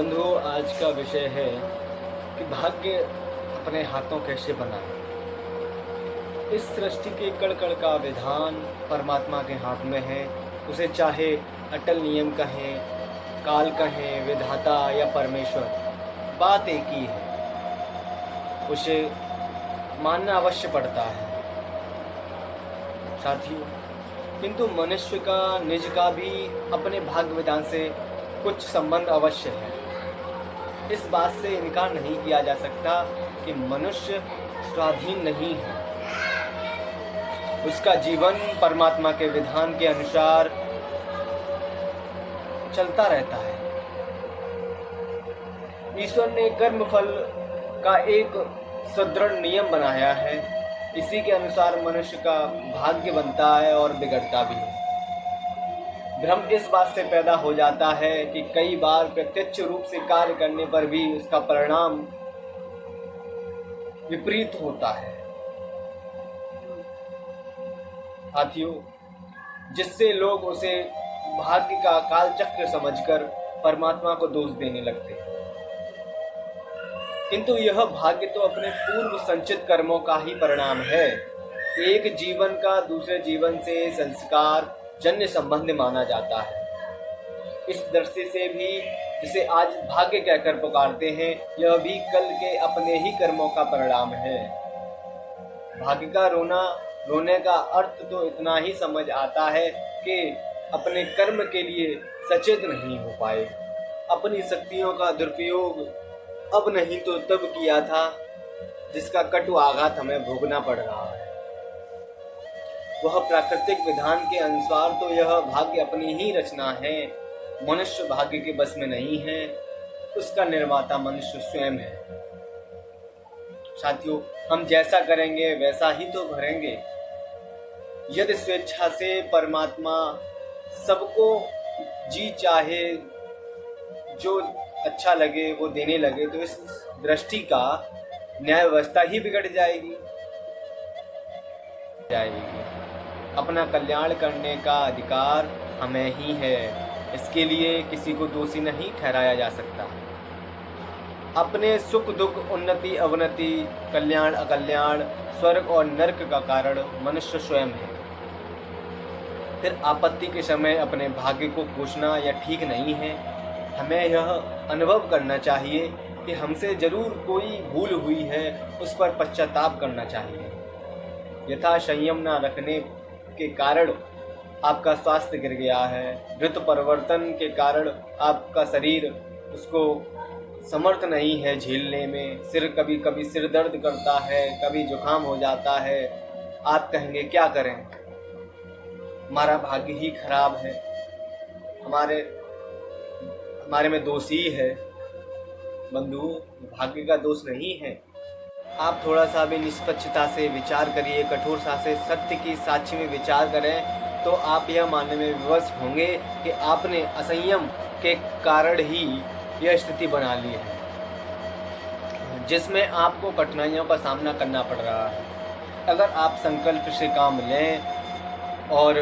बंधु, आज का विषय है कि भाग्य अपने हाथों कैसे बनाए। इस सृष्टि के कण कण का विधान परमात्मा के हाथ में है। उसे चाहे अटल नियम कहें, काल कहें, विधाता या परमेश्वर, बात एक ही है। उसे मानना अवश्य पड़ता है साथियों। किंतु मनुष्य का निज का भी अपने भाग्य विधान से कुछ संबंध अवश्य है। इस बात से इनकार नहीं किया जा सकता कि मनुष्य स्वाधीन नहीं है। उसका जीवन परमात्मा के विधान के अनुसार चलता रहता है। ईश्वर ने कर्म फल का एक सुदृढ़ नियम बनाया है। इसी के अनुसार मनुष्य का भाग्य बनता है और बिगड़ता भी है। भ्रम इस बात से पैदा हो जाता है कि कई बार प्रत्यक्ष रूप से कार्य करने पर भी उसका परिणाम विपरीत होता है साथियों, जिससे लोग उसे भाग्य का कालचक्र समझकर परमात्मा को दोष देने लगते हैं। किंतु यह भाग्य तो अपने पूर्व संचित कर्मों का ही परिणाम है। एक जीवन का दूसरे जीवन से संस्कार जन्य संबंध माना जाता है। इस दृष्टि से भी जिसे आज भाग्य कहकर पुकारते हैं, यह भी कल के अपने ही कर्मों का परिणाम है। भाग्य का रोने का अर्थ तो इतना ही समझ आता है कि अपने कर्म के लिए सचेत नहीं हो पाए। अपनी शक्तियों का दुरुपयोग अब नहीं तो तब किया था, जिसका कटु आघात हमें भोगना पड़ रहा है। वह प्राकृतिक विधान के अनुसार तो यह भाग्य अपनी ही रचना है। मनुष्य भाग्य के बस में नहीं है, उसका निर्माता मनुष्य स्वयं है। साथियों, हम जैसा करेंगे वैसा ही तो भरेंगे। यदि स्वेच्छा से परमात्मा सबको जी चाहे जो अच्छा लगे वो देने लगे, तो इस दृष्टि का न्याय व्यवस्था ही बिगड़ जाएगी। अपना कल्याण करने का अधिकार हमें ही है। इसके लिए किसी को दोषी नहीं ठहराया जा सकता। अपने सुख दुख, उन्नति अवनति, कल्याण अकल्याण, स्वर्ग और नरक का कारण मनुष्य स्वयं है। फिर आपत्ति के समय अपने भाग्य को कोसना यह ठीक नहीं है। हमें यह अनुभव करना चाहिए कि हमसे जरूर कोई भूल हुई है, उस पर पश्चाताप करना चाहिए। यथा संयम न रखने के कारण आपका स्वास्थ्य गिर गया है, ऋतु परिवर्तन के कारण आपका शरीर उसको समर्थ नहीं है झेलने में, सिर कभी कभी सिर दर्द करता है, कभी जुकाम हो जाता है। आप कहेंगे क्या करें, हमारा भाग्य ही खराब है, हमारे में दोष ही है। बंधु, भाग्य का दोष नहीं है। आप थोड़ा सा भी निष्पक्षता से विचार करिए, कठोरता से सत्य की साक्षी में विचार करें, तो आप यह मानने में विवश होंगे कि आपने असंयम के कारण ही यह स्थिति बना ली है, जिसमें आपको कठिनाइयों का सामना करना पड़ रहा है। अगर आप संकल्प से काम लें और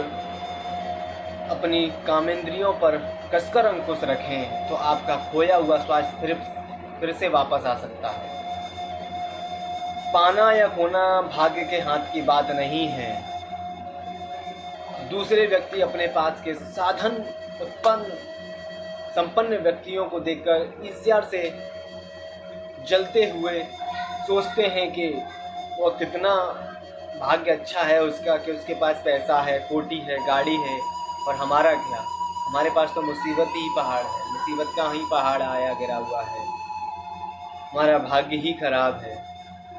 अपनी कामेंद्रियों पर कसकर अंकुश रखें, तो आपका खोया हुआ स्वास्थ्य फिर से वापस आ सकता है। पाना या खोना भाग्य के हाथ की बात नहीं है। दूसरे व्यक्ति अपने पास के साधन संपन्न व्यक्तियों को देखकर ईर्ष्या से जलते हुए सोचते हैं कि वह कितना भाग्य अच्छा है उसका, कि उसके पास पैसा है, कोठी है, गाड़ी है, और हमारा क्या, हमारे पास तो मुसीबत ही पहाड़ है, मुसीबत का ही पहाड़ आया गिरा हुआ है, हमारा भाग्य ही खराब है।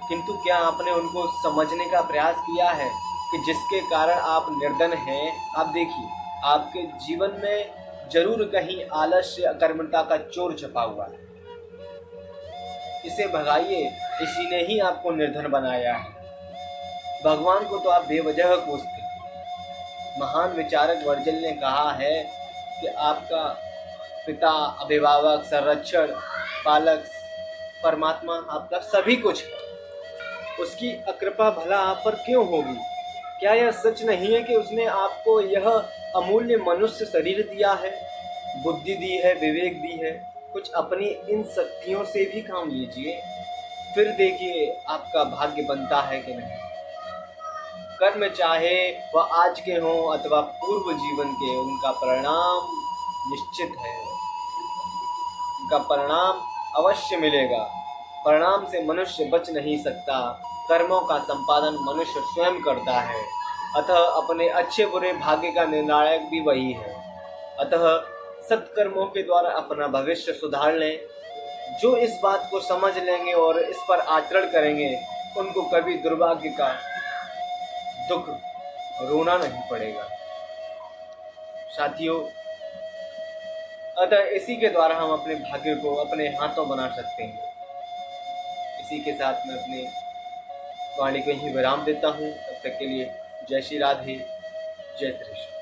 किंतु क्या आपने उनको समझने का प्रयास किया है कि जिसके कारण आप निर्धन हैं? आप देखिए, आपके जीवन में जरूर कहीं आलस्य, अकर्मण्यता का चोर छपा हुआ है। इसे भगाइए, इसी ने ही आपको निर्धन बनाया है। भगवान को तो आप बेवजह कोसते। महान विचारक वर्जिल ने कहा है कि आपका पिता, अभिभावक, संरक्षण, पालक परमात्मा आपका सभी कुछ है। उसकी अकृपा भला आप पर क्यों होगी? क्या यह सच नहीं है कि उसने आपको यह अमूल्य मनुष्य शरीर दिया है, बुद्धि दी है, विवेक दी है, कुछ अपनी इन शक्तियों से भी काम लीजिए, फिर देखिए आपका भाग्य बनता है कि नहीं। कर्म चाहे वह आज के हों अथवा पूर्व जीवन के, उनका परिणाम निश्चित है, उनका परिणाम अवश्य मिलेगा। परिणाम से मनुष्य बच नहीं सकता, कर्मों का संपादन मनुष्य स्वयं करता है। अतः अपने अच्छे बुरे भाग्य का निर्णायक भी वही है। अतः सत्कर्मों के द्वारा अपना भविष्य सुधार लें। जो इस बात को समझ लेंगे और इस पर आचरण करेंगे, उनको कभी दुर्भाग्य का दुख रोना नहीं पड़ेगा। साथियों, अतः इसी के द्वारा हम अपने भाग्य को अपने हाथों बना सकते हैं। इसी के साथ मैं अपने वाणी को यहीं विराम देता हूँ। तब तक के लिए जय श्री राधे, जय श्री कृष्ण।